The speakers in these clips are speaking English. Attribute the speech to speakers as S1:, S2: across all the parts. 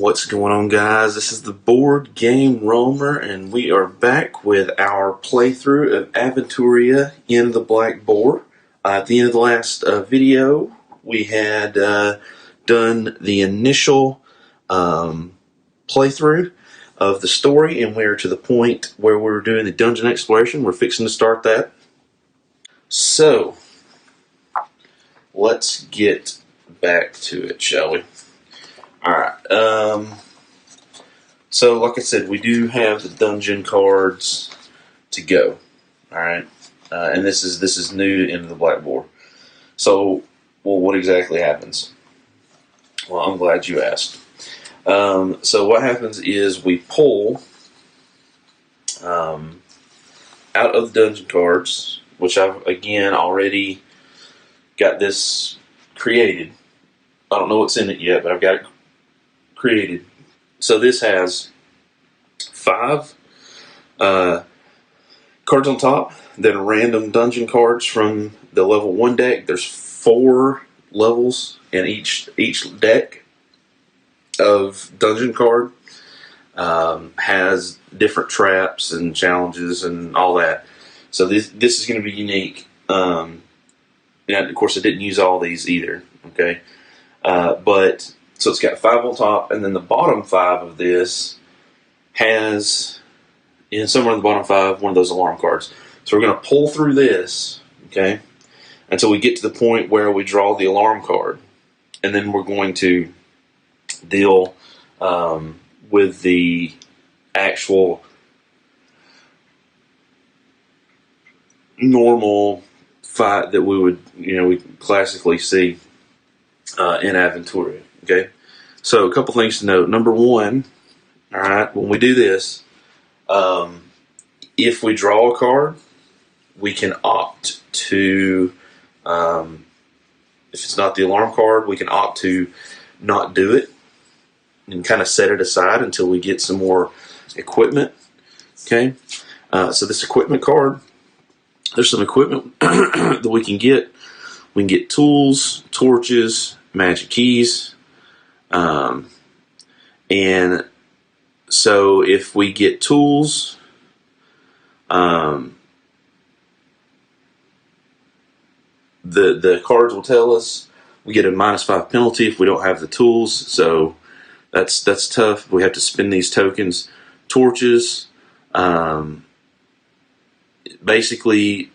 S1: What's going on, guys? This is the Board Game Roamer, and we are back with our playthrough of Aventuria in the Black Boar. At the end of the last video, we had done the initial playthrough of the story, and we're to the point where we're doing the dungeon exploration. We're fixing to start that. So, let's get back to it, shall we? Alright, so like I said, we do have the dungeon cards to go. Alright, and this is new into the Black Boar. So, well, what exactly happens? Well, I'm glad you asked. So what happens is we pull out of the dungeon cards, which I've, again, already got this created. I don't know what's in it yet, but I've got it created. So this has 5 cards on top that are random dungeon cards from the level 1 deck. There's 4 levels in each deck of dungeon card. Has different traps and challenges and all that. So this is going to be unique. And of course, I didn't use all these either. Okay, but so it's got 5 on top, and then the bottom 5 of this has, somewhere in the bottom 5, one of those alarm cards. So we're going to pull through this, okay, until we get to the point where we draw the alarm card, and then we're going to deal with the actual normal fight that we would, we classically see in Aventuria. Okay, so a couple things to note. Number 1, all right, when we do this, if we draw a card, we can opt to, if it's not the alarm card, we can opt to not do it and kind of set it aside until we get some more equipment. Okay, so this equipment card, there's some equipment that we can get. We can get tools, torches, magic keys, and so if we get tools, the cards will tell us we get a -5 penalty if we don't have the tools. So that's tough. We have to spend these tokens. Torches, basically,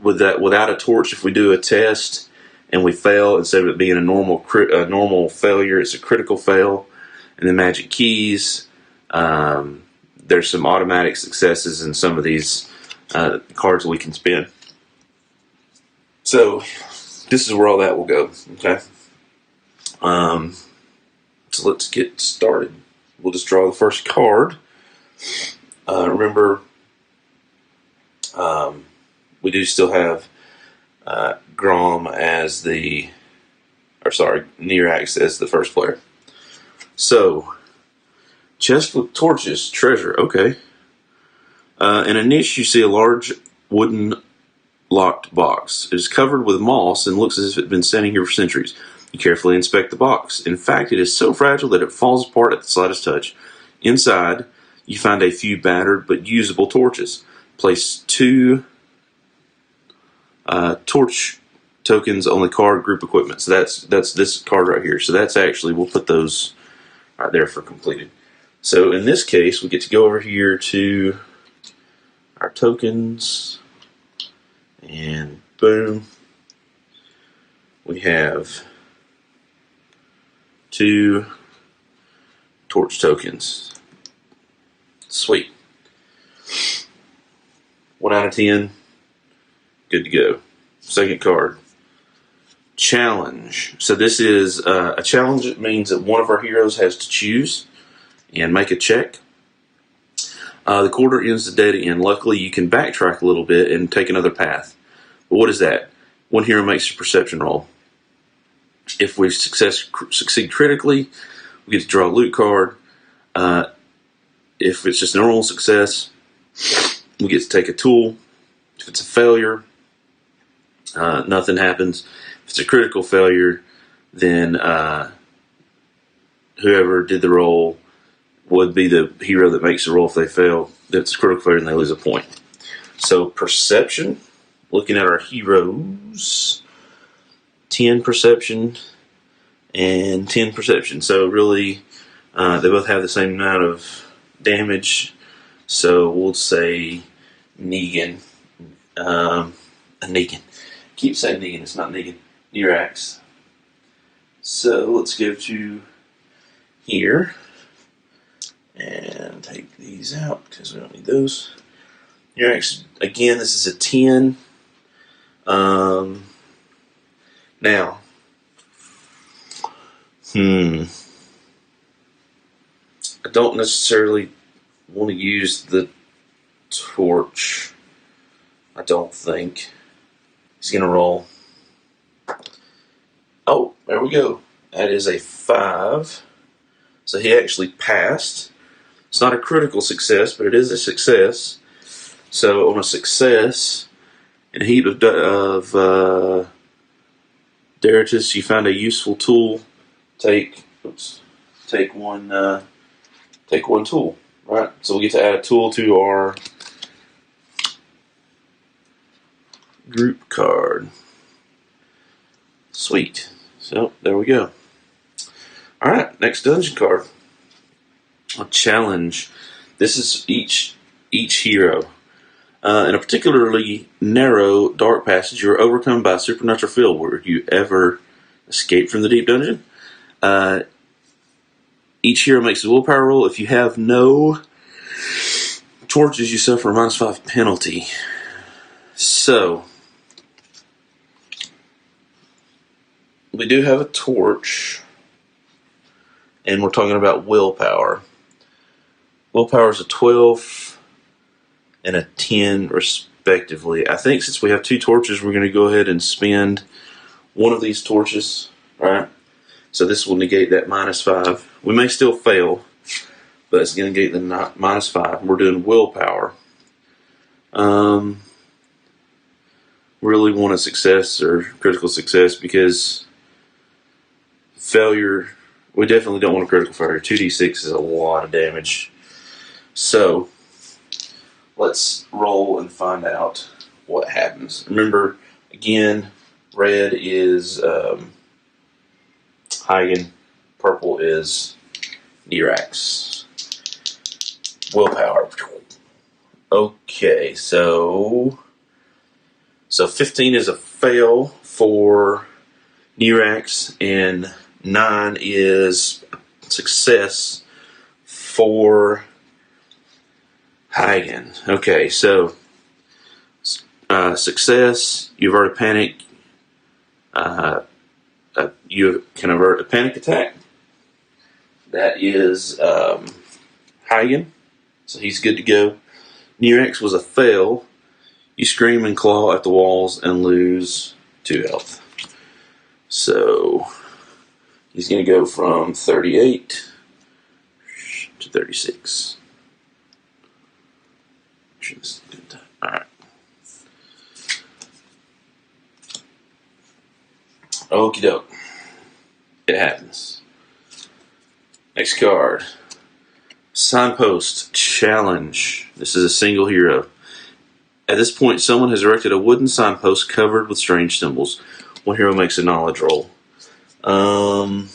S1: without a torch, if we do a test and we fail, instead of it being a normal failure, it's a critical fail. And the magic keys, there's some automatic successes in some of these cards we can spin. So this is where all that will go. Okay. So let's get started. We'll just draw the first card. Remember, we do still have Grom as Nearax as the first player. So, chest with torches, treasure, okay. In a niche, you see a large wooden locked box. It is covered with moss and looks as if it had been standing here for centuries. You carefully inspect the box. In fact, it is so fragile that it falls apart at the slightest touch. Inside, you find a few battered but usable torches. Place 2 torch tokens on the card group equipment. So that's this card right here. So that's actually, we'll put those right there for completed. So in this case, we get to go over here to our tokens, and boom, we have 2 torch tokens. Sweet. 1 out of 10. Good to go. Second card. Challenge. So this is a challenge. It means that one of our heroes has to choose and make a check. The quarter ends the dead end. Luckily, you can backtrack a little bit and take another path. But what is that? One hero makes a perception roll. If we succeed critically, we get to draw a loot card. If it's just a normal success, we get to take a tool. If it's a failure, nothing happens. If it's a critical failure, then whoever did the roll would be the hero that makes the roll if they fail. That's critical failure and they lose a point. So perception, looking at our heroes, 10 perception and 10 perception. So really, they both have the same amount of damage. So we'll say Negan. Negan. Keep saying Negan, it's not Negan. Nirax. So let's go to here and take these out because we don't need those. Nirax, again, this is a 10. Now, I don't necessarily want to use the torch. I don't think. He's going to roll. Oh, there we go. That is a 5. So he actually passed. It's not a critical success, but it is a success. So on a success, in a heap of Deritus, you find a useful tool. Take one tool. Right. So we get to add a tool to our group card. Sweet. So there we go. All right. Next dungeon card. A challenge. This is each hero. In a particularly narrow, dark passage, you are overcome by a supernatural field. Were you ever escape from the deep dungeon? Each hero makes a willpower roll. If you have no torches, you suffer a -5 penalty. So, we do have a torch, and we're talking about willpower. Willpower is a 12 and a 10, respectively. I think since we have 2 torches, we're going to go ahead and spend one of these torches, right? So this will negate that -5. We may still fail, but it's going to negate the -5. We're doing willpower. Really want a success or critical success because failure, we definitely don't want a critical failure. 2d6 is a lot of damage. So let's roll and find out what happens. Remember, again, red is Hagen, purple is Nirax. Willpower. Okay, so 15 is a fail for Nirax, and 9 is success for Hagen. Okay, so success, you've already panicked. You can avert a panic attack. That is Hagen, so he's good to go. Nirax was a fail. You scream and claw at the walls and lose 2 health. So he's going to go from 38 to 36. Alright. Okie doke. It happens. Next card. Signpost Challenge. This is a single hero. At this point, someone has erected a wooden signpost covered with strange symbols. One hero makes a knowledge roll. Got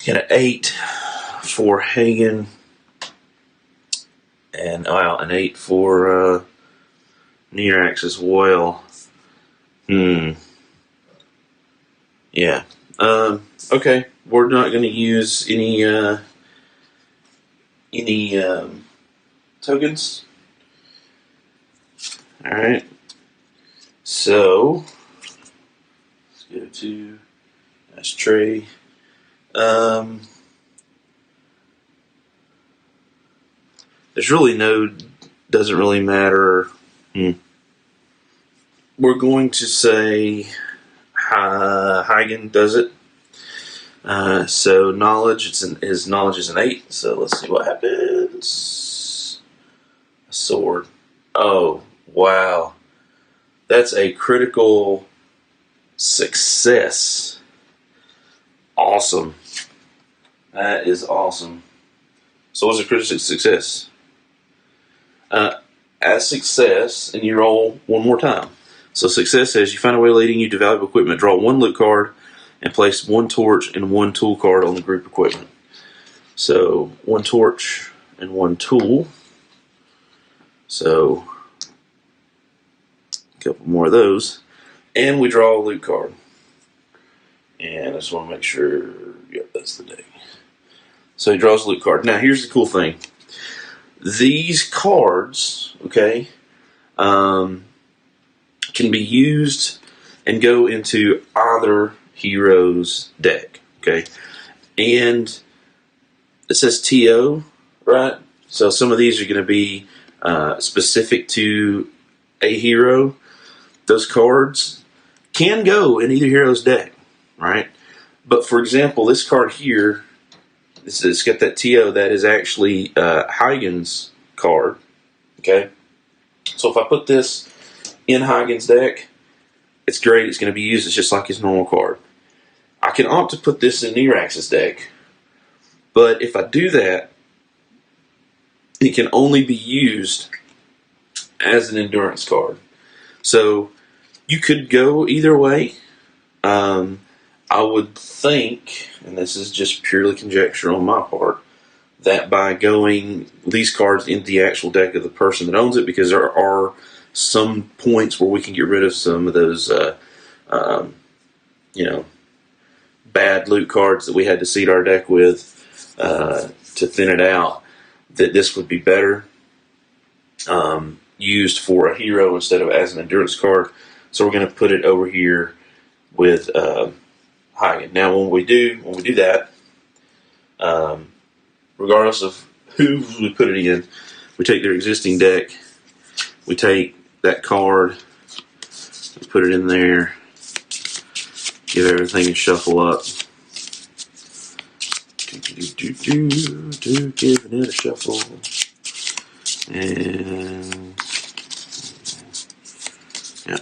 S1: an 8 for Hagen. And an 8 for Nirax as well. Yeah. Okay. We're not going to use any tokens. All right. So let's go to that's Trey. There's really doesn't really matter. We're going to say Hagen does it. So knowledge, his knowledge is an 8. So let's see what happens. A sword. Oh, wow. That's a critical success. Awesome. That is awesome. So what's a critical success? As success, and you roll one more time. So success says you find a way leading you to valuable equipment. Draw one loot card and place one torch and one tool card on the group equipment. So one torch and one tool. So a couple more of those. And we draw a loot card. And I just want to make sure, yep, that's the deck. So he draws a loot card. Now here's the cool thing. These cards, okay, can be used and go into either hero's deck, okay? And it says TO, right? So some of these are going to be specific to a hero. Those cards can go in either hero's deck, right? But for example, this card here, it's got that TO that is actually Huygens card, okay? So if I put this in Huygens deck, it's great. It's going to be used. It's just like his normal card. I can opt to put this in Nerax's deck, but if I do that, it can only be used as an endurance card. So you could go either way. I would think, and this is just purely conjecture on my part, that by going these cards into the actual deck of the person that owns it, because there are some points where we can get rid of some of those, bad loot cards that we had to seed our deck with to thin it out, that this would be better used for a hero instead of as an endurance card. So we're going to put it over here with Hagen. Now when we do that, regardless of who we put it in, we take their existing deck, we take that card, we put it in there, give everything a shuffle up. Giving it a shuffle. And yeah.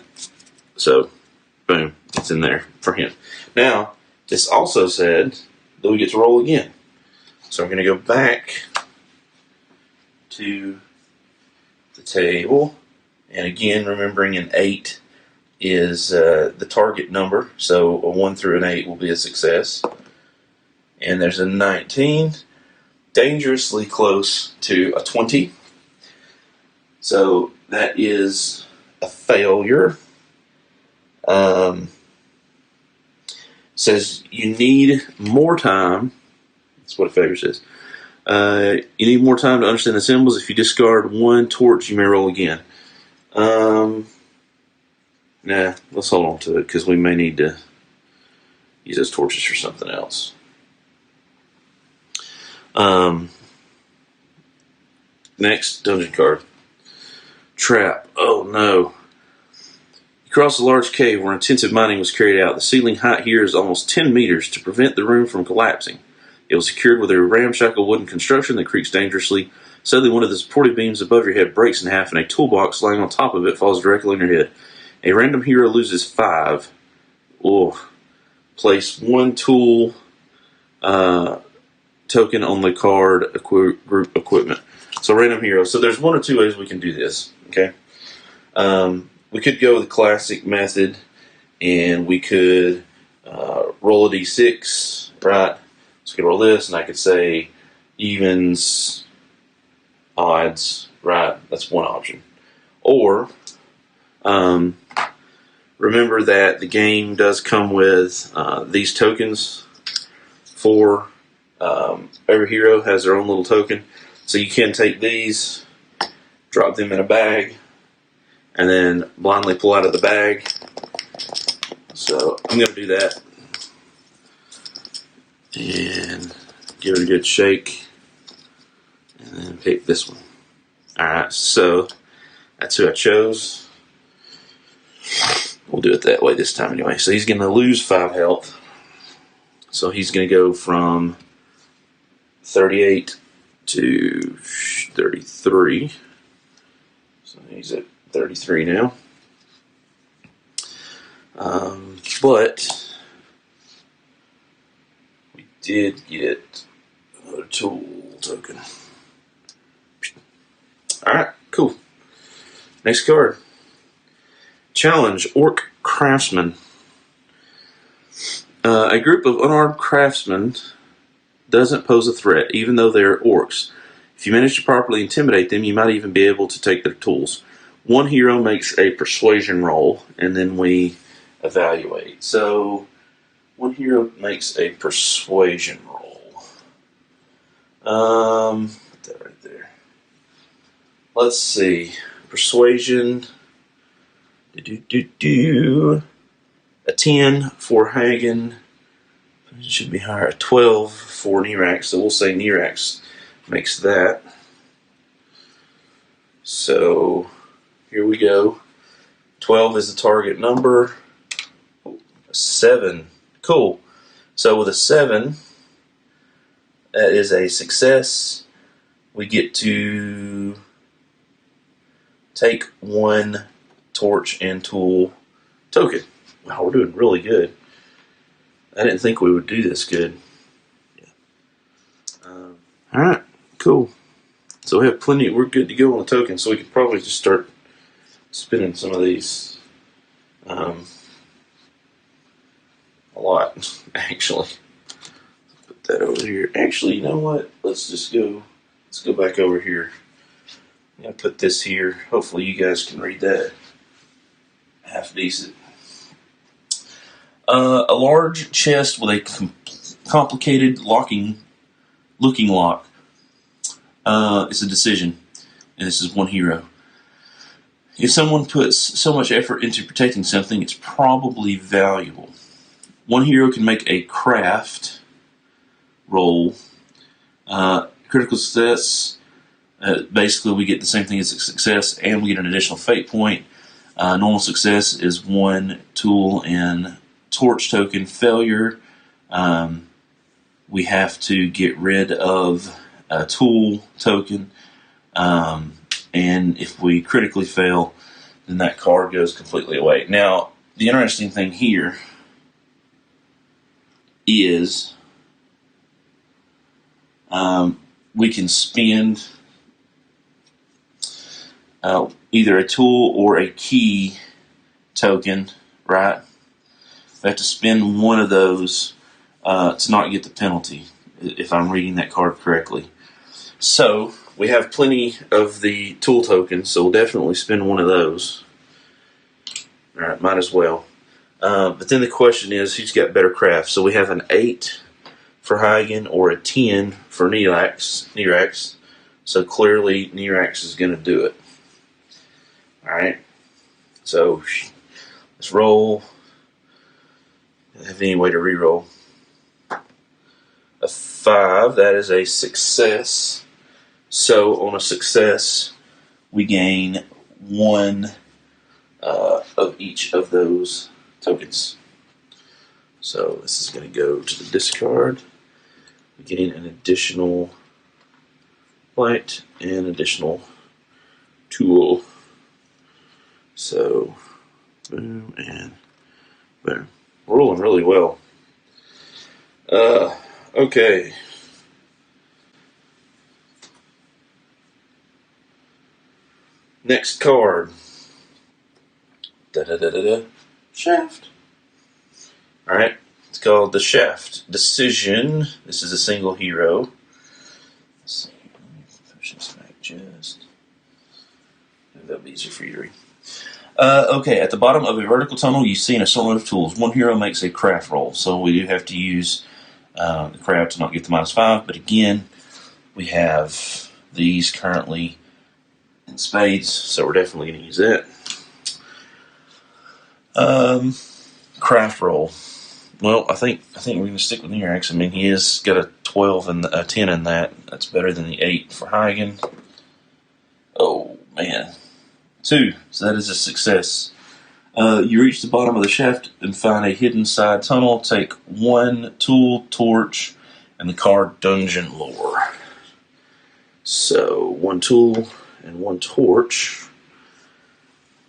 S1: So boom, it's in there for him. Now, this also said that we get to roll again. So I'm going to go back to the table. And again, remembering an 8 is the target number. So a 1 through an 8 will be a success. And there's a 19, dangerously close to a 20. So that is a failure. Says you need more time. That's what a failure says. You need more time to understand the symbols. If you discard one torch, you may roll again. Nah, let's hold on to it because we may need to use those torches for something else. Next dungeon card. Trap. Oh no. You cross a large cave where intensive mining was carried out. The ceiling height here is almost 10 meters to prevent the room from collapsing. It was secured with a ramshackle wooden construction that creaks dangerously. Suddenly, one of the supportive beams above your head breaks in half, and a toolbox lying on top of it falls directly on your head. A random hero loses 5. Oh. Place one tool token on the card group equipment. So random hero. So there's one or two ways we can do this. Okay. We could go the classic method, and we could roll a d6, right? So I could roll this, and I could say evens, odds, right? That's one option. Or remember that the game does come with these tokens for every hero has their own little token. So you can take these, drop them in a bag, and then blindly pull out of the bag. So I'm going to do that. And give it a good shake. And then pick this one. Alright, so that's who I chose. We'll do it that way this time anyway. So he's going to lose 5 health. So he's going to go from 38 to 33. So he's at 33 now. But did get a tool token. Alright, cool. Next card. Challenge Orc Craftsman. A group of unarmed craftsmen doesn't pose a threat, even though they're orcs. If you manage to properly intimidate them, you might even be able to take their tools. One hero makes a persuasion roll, and then we evaluate. So, one hero makes a persuasion roll. Put that right there. Let's see. Persuasion. A 10 for Hagen. It should be higher. A 12 for Nirax. So we'll say Nirax makes that. So here we go. 12 is the target number. 7. Cool. So with a 7, that is a success. We get to take 1 torch and tool token. Wow, we're doing really good. I didn't think we would do this good. Yeah. Alright, cool. So we have plenty, we're good to go on the token, so we could probably just start spinning some of these. A lot, actually. Put that over here. Actually, you know what? Let's go back over here. I'm going to put this here. Hopefully you guys can read that half decent. A large chest with a complicated looking lock. It's a decision, and this is one hero. If someone puts so much effort into protecting something, it's probably valuable. One hero can make a craft roll. Critical success. Basically, we get the same thing as a success, and we get an additional fate point. Normal success is 1 tool and torch token. Failure, we have to get rid of a tool token, and if we critically fail, then that card goes completely away. Now, the interesting thing here is we can spend either a tool or a key token, right? We have to spend one of those to not get the penalty, if I'm reading that card correctly. So, we have plenty of the tool tokens, so we'll definitely spend one of those. Alright, might as well. But then the question is, who's got better craft? So we have an 8 for Hagen or a 10 for Nirax. So clearly Nirax is going to do it. Alright, so let's roll. I have any way to re-roll. A 5, that is a success. So on a success, we gain 1 of each of those tokens. So this is going to go to the discard. We're getting an additional light and additional tool. So, boom and boom. We're rolling really well. Okay. Next card. Shaft. Alright. It's called the Shaft. Decision. This is a single hero. Let's see. Let me push this back just. Maybe that'll be easier for you to read. Okay, at the bottom of a vertical tunnel, you see an assortment of tools. One hero makes a craft roll, so we do have to use the craft to not get the -5. But again, we have these currently in spades, so we're definitely going to use that. Craft roll. Well, I think we're going to stick with Nirax. I mean, he has got a 12 and a 10 in that. That's better than the 8 for Hagen. Oh man. 2, so that is a success. You reach the bottom of the shaft and find a hidden side tunnel. Take 1 tool, torch, and the card Dungeon Lore. So 1 tool and 1 torch,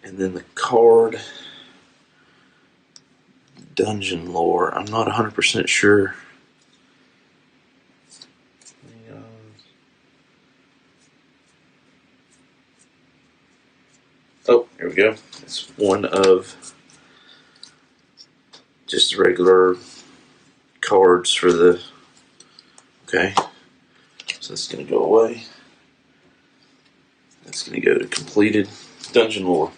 S1: and then the card Dungeon Lore. I'm not 100% sure Oh, here we go. It's one of just regular cards for the. Okay, so that's going to go away. That's going to go to completed dungeon lore.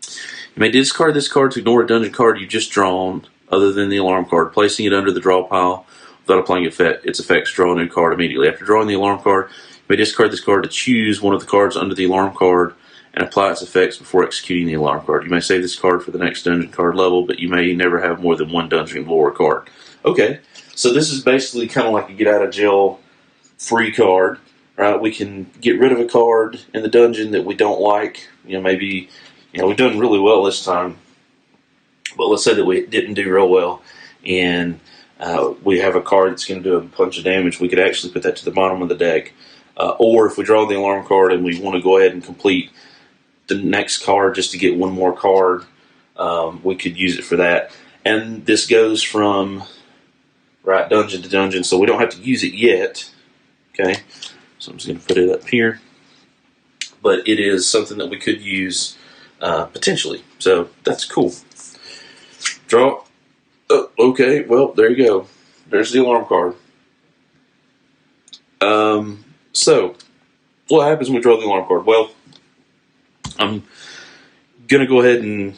S1: You may discard this card to ignore a dungeon card you've just drawn, other than the alarm card, placing it under the draw pile without applying its effects. Draw a new card immediately. After drawing the alarm card, you may discard this card to choose one of the cards under the alarm card and apply its effects before executing the alarm card. You may save this card for the next dungeon card level, but you may never have more than one dungeon lore card. Okay, so this is basically kind of like a get out of jail free card, right? We can get rid of a card in the dungeon that we don't like. Maybe we've done really well this time, but let's say that we didn't do real well, and we have a card that's going to do a bunch of damage. We could actually put that to the bottom of the deck, or if we draw the alarm card and we want to go ahead and complete the next card just to get one more card, we could use it for that. And this goes from dungeon to dungeon, so we don't have to use it yet. Okay, so I'm just going to put it up here, but it is something that we could use potentially, so that's cool. Draw. Oh, okay, well, there you go. There's the alarm card. So what happens when we draw the alarm card? Well, I'm going to go ahead and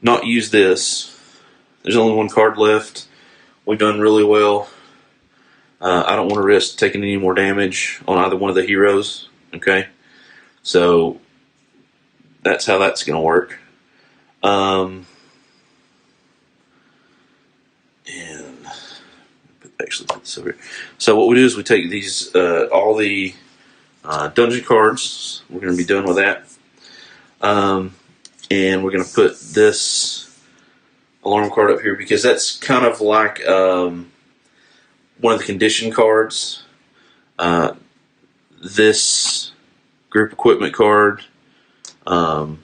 S1: not use this. There's only one card left. We've done really well. I don't want to risk taking any more damage on either one of the heroes. Okay, so that's how that's going to work. And actually put this over here. So what we do is we take these all the dungeon cards. We're going to be done with that, and we're going to put this alarm card up here because that's kind of like one of the condition cards. This group equipment card. Let's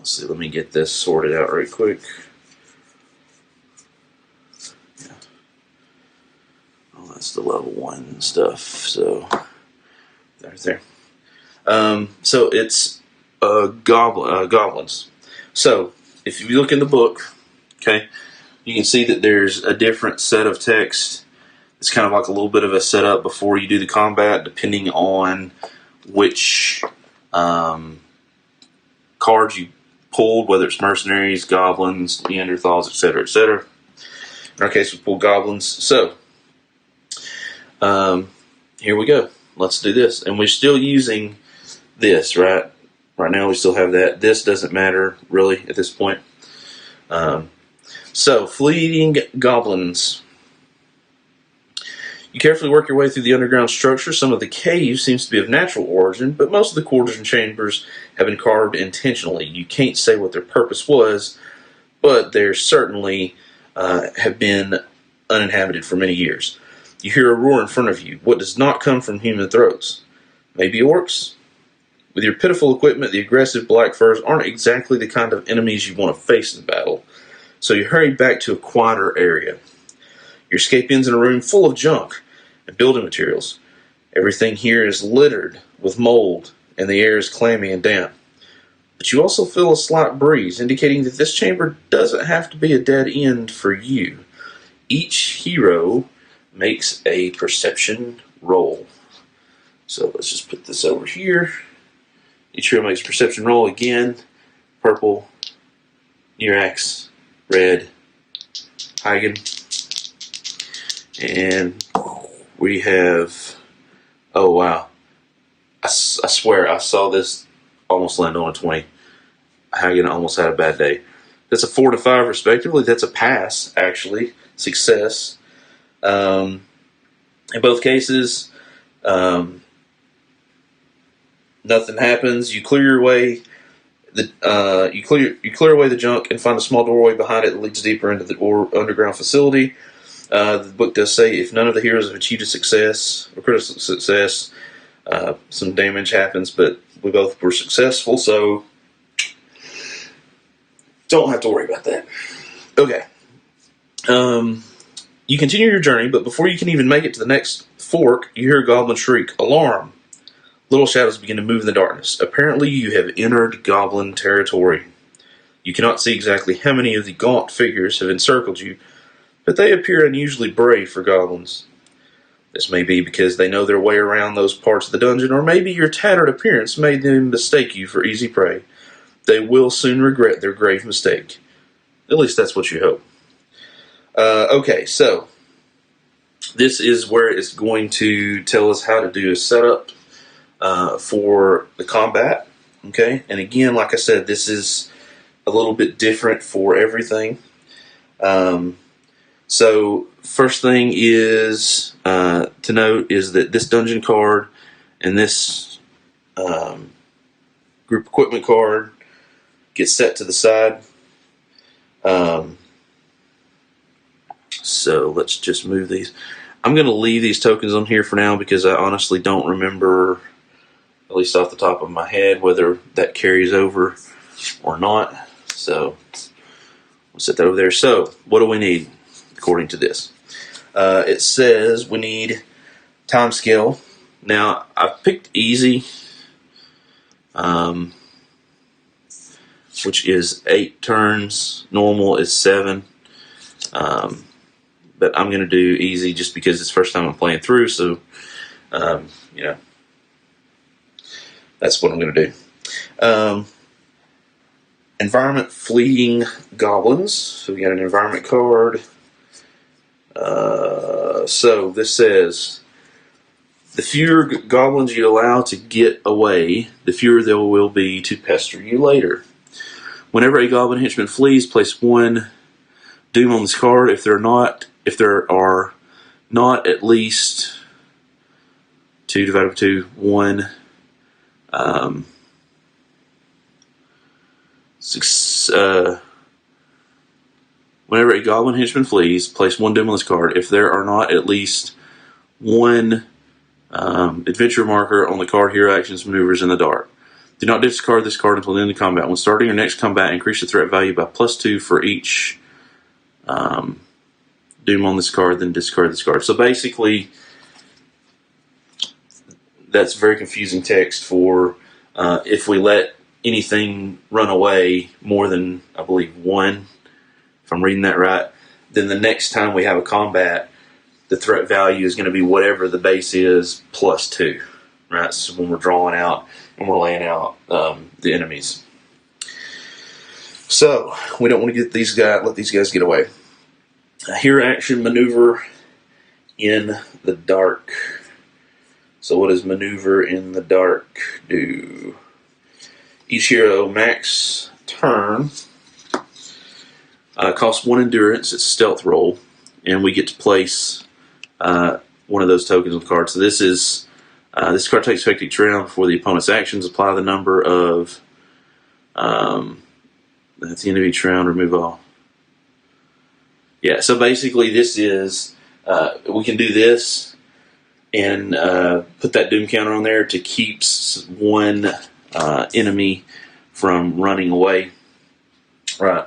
S1: see. Let me get this sorted out right quick. Yeah. Oh, that's the level 1 stuff. So right there. So it's goblins. So if you look in the book, okay, you can see that there's a different set of text. It's kind of like a little bit of a setup before you do the combat, depending on which cards you pulled, whether it's mercenaries, goblins, Neanderthals, etc., etc. In our case, we pulled goblins. So here we go. Let's do this. And we're still using this, right? Right now we still have that. This doesn't matter, really, at this point. So, fleeing goblins. You carefully work your way through the underground structure. Some of the cave seems to be of natural origin, but most of the quarters and chambers have been carved intentionally. You can't say what their purpose was, but they certainly have been uninhabited for many years. You hear a roar in front of you. What does not come from human throats? Maybe orcs? With your pitiful equipment, the aggressive black furs aren't exactly the kind of enemies you want to face in battle. So you hurry back to a quieter area. Your escape ends in a room full of junk and building materials. Everything here is littered with mold, and the air is clammy and damp. But you also feel a slight breeze, indicating that this chamber doesn't have to be a dead end for you. Each hero makes a perception roll. So let's just put this over here. Each hero makes a perception roll again. Purple, Nirax, red, Hagen. And we have, oh wow, I swear I saw this almost land on a 20. Hagen almost had a bad day. That's a 4 to 5 respectively. That's a pass, actually. Success. In both cases, nothing happens. You clear your way. You clear away the junk and find a small doorway behind it that leads deeper into the underground facility. The book does say if none of the heroes have achieved a success or critical success, some damage happens, but we both were successful, so don't have to worry about that. Okay. You continue your journey, but before you can even make it to the next fork, you hear a goblin shriek, "Alarm! Little shadows begin to move in the darkness. Apparently you have entered goblin territory. You cannot see exactly how many of the gaunt figures have encircled you, but they appear unusually brave for goblins. This may be because they know their way around those parts of the dungeon, or maybe your tattered appearance made them mistake you for easy prey. They will soon regret their grave mistake. At least that's what you hope. Okay, so this is where it's going to tell us how to do a setup for the combat. Okay, and again, like I said, this is a little bit different for everything. So first thing is to note is that this dungeon card and this group equipment card get set to the side. So let's just move these. I'm going to leave these tokens on here for now because I honestly don't remember, at least off the top of my head, whether that carries over or not. So we'll set that over there. So what do we need according to this? It says we need time scale. Now I've picked easy, which is 8 turns. Normal is 7. But I'm going to do easy just because it's the first time I'm playing through. So, that's what I'm going to do. Environment fleeing goblins. So we got an environment card. So this says, the fewer goblins you allow to get away, the fewer there will be to pester you later. Whenever a goblin henchman flees, place 1 doom on this card. If there are not at least 2 divided by 2, 1. 6. Whenever a goblin henchman flees, place 1 doom on this card. If there are not at least 1 adventure marker on the card, hero actions, maneuvers in the dark. Do not discard this card until the end of combat. When starting your next combat, increase the threat value by +2 for each doom on this card, then discard this card. So basically, that's very confusing text for if we let anything run away more than, I believe, 1, if I'm reading that right, then the next time we have a combat, the threat value is going to be whatever the base is +2, right? So when we're drawing out and we're laying out the enemies. So we don't want to let these guys get away. Hero action, maneuver in the dark. So what does maneuver in the dark do? Each hero max turn costs 1 endurance. It's a stealth roll, and we get to place one of those tokens on the card. So this card takes effect each round before the opponent's actions. Apply the number of at the end of each round. Remove all. Yeah, so basically this is, we can do this and put that doom counter on there to keep 1 enemy from running away, right?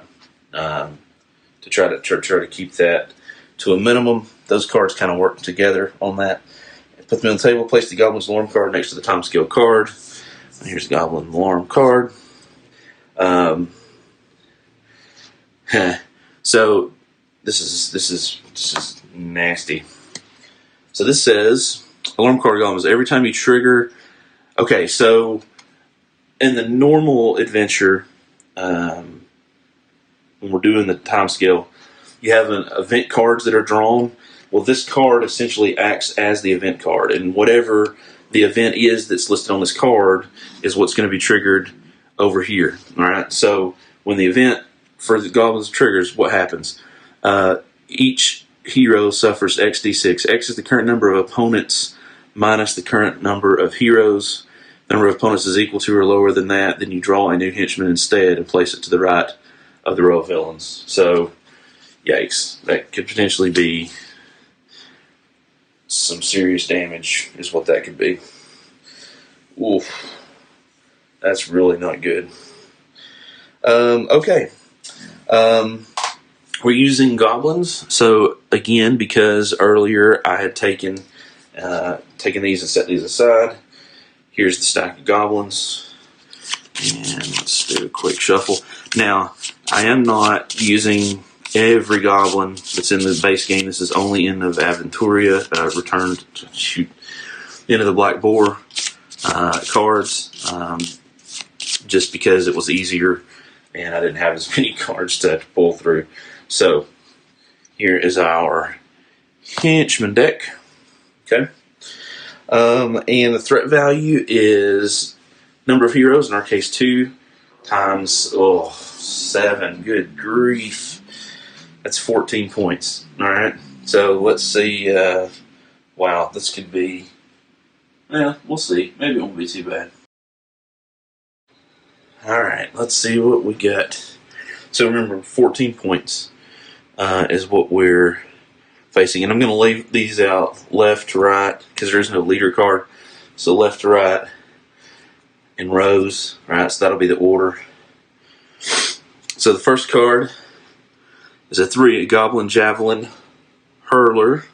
S1: To try to keep that to a minimum. Those cards kind of work together on that. Put them on the table, place the Goblin's Alarm card next to the time skill card. Here's the Goblin Alarm card. So this is nasty. So this says, alarm card goblins, every time you trigger. Okay, so in the normal adventure, when we're doing the time scale, you have event cards that are drawn. Well, this card essentially acts as the event card, and whatever the event is that's listed on this card is what's going to be triggered over here. All right. So when the event for the goblins triggers, what happens? Each hero suffers XD6. X is the current number of opponents minus the current number of heroes. The number of opponents is equal to or lower than that. Then you draw a new henchman instead and place it to the right of the row of villains. So, yikes. That could potentially be some serious damage is what that could be. Oof. That's really not good. Okay. We're using goblins. So again, because earlier I had taken these and set these aside, Here's the stack of goblins. And let's do a quick shuffle. Now, I am not using every goblin that's in the base game. This is only in the Aventuria, into the Black Boar cards, just because it was easier and I didn't have as many cards to pull through. So, here is our henchman deck. Okay. And the threat value is number of heroes, in our case 2, times 7. Good grief. That's 14 points. Alright. So let's see. Wow, this could be. Yeah, we'll see. Maybe it won't be too bad. Alright, let's see what we got. So remember, 14 points is what we're facing. And I'm going to leave these out left to right because there is no leader card. So left to right in rows. Right, so that'll be the order. So the first card is a 3 Goblin Javelin Hurler.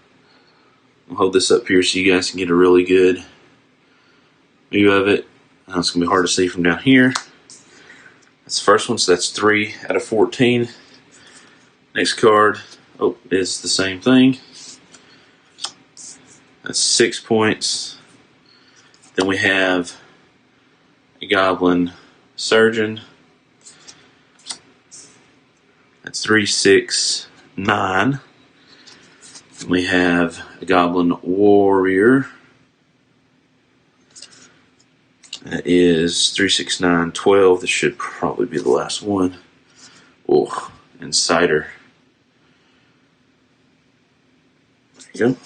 S1: I'll hold this up here so you guys can get a really good view of it. It's going to be hard to see from down here. That's the first one, so that's 3 out of 14. Next card is the same thing. That's 6 points. Then we have a Goblin Surgeon. That's 3, 6, 9. Then we have a Goblin Warrior. That is 3, 6, 9, 12. This should probably be the last one. Oh, Insider. There you go.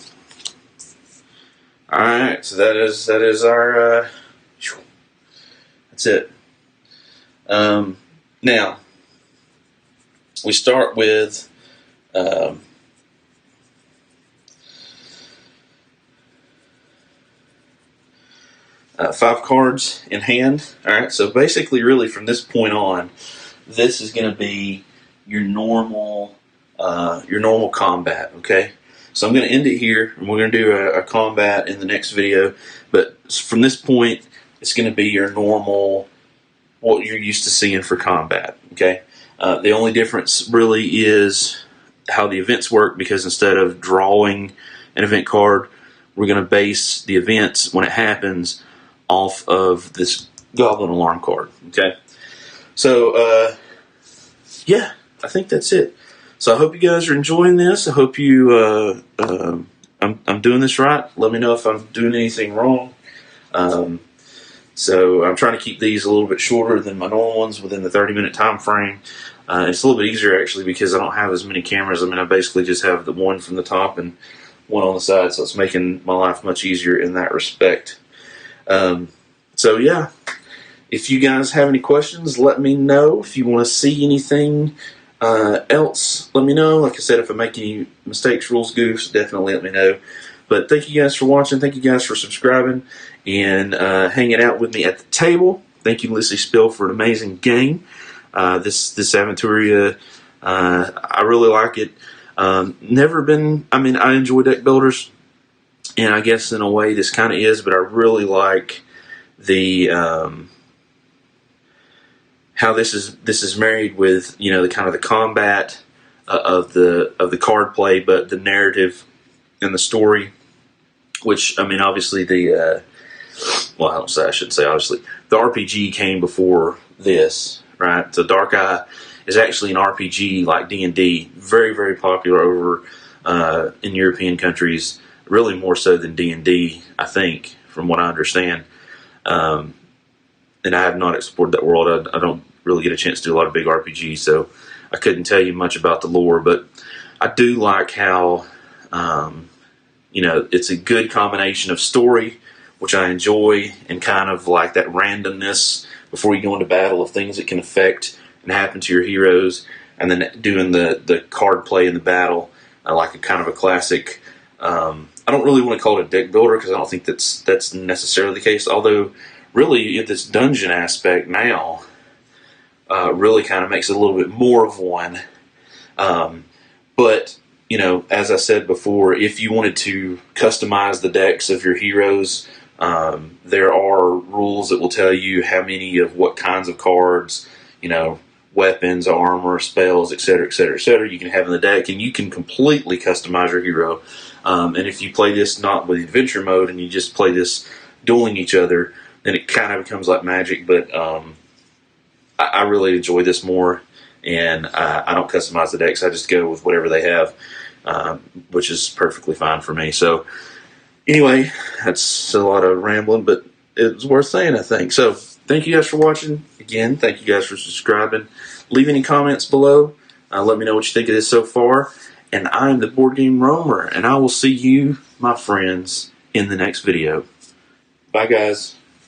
S1: Alright, so that is our that's it. Now we start with 5 cards in hand. Alright, so basically really from this point on, this is going to be your normal combat, okay? So I'm going to end it here, and we're going to do a combat in the next video, but from this point, it's going to be your normal, what you're used to seeing for combat, okay? The only difference really is how the events work, because instead of drawing an event card, we're going to base the events, when it happens, off of this Goblin Alarm card, okay? So, yeah, I think that's it. So I hope you guys are enjoying this. I hope you, I'm doing this right. Let me know if I'm doing anything wrong. So I'm trying to keep these a little bit shorter than my normal ones within the 30-minute time frame. It's a little bit easier actually because I don't have as many cameras. I mean, I basically just have the one from the top and one on the side, so it's making my life much easier in that respect. So yeah, if you guys have any questions, let me know. If you want to see anything else, let me know. Like I said, if I make any mistakes, rules, goofs, definitely let me know. But thank you guys for watching. Thank you guys for subscribing and hanging out with me at the table. Thank you, Lissy Spill, for an amazing game. This Aventuria, I really like it. I enjoy deck builders, and I guess in a way this kind of is, but I really like the how this is married with, you know, the kind of the combat of the card play, but the narrative and the story, which, I mean, obviously I shouldn't say obviously, the RPG came before this, right? So Dark Eye is actually an RPG like D&D, very, very popular over in European countries, really more so than D&D, I think, from what I understand. And I have not explored that world. I don't really get a chance to do a lot of big RPGs, so I couldn't tell you much about the lore, but I do like how, it's a good combination of story, which I enjoy, and kind of like that randomness before you go into battle of things that can affect and happen to your heroes, and then doing the card play in the battle, like a kind of a classic. I don't really want to call it a deck builder because I don't think that's necessarily the case, although really this dungeon aspect now really kind of makes it a little bit more of one. But, as I said before, if you wanted to customize the decks of your heroes There are rules that will tell you how many of what kinds of cards, weapons, armor, spells, etc., etc., etc. you can have in the deck, and you can completely customize your hero. And if you play this not with adventure mode and you just play this dueling each other, then it kind of becomes like Magic. But I really enjoy this more, and I don't customize the decks. I just go with whatever they have, which is perfectly fine for me. So anyway, that's a lot of rambling, but it's worth saying, I think. So thank you guys for watching. Again, thank you guys for subscribing. Leave any comments below. Let me know what you think of this so far. And I'm the Board Game Roamer, and I will see you, my friends, in the next video. Bye, guys.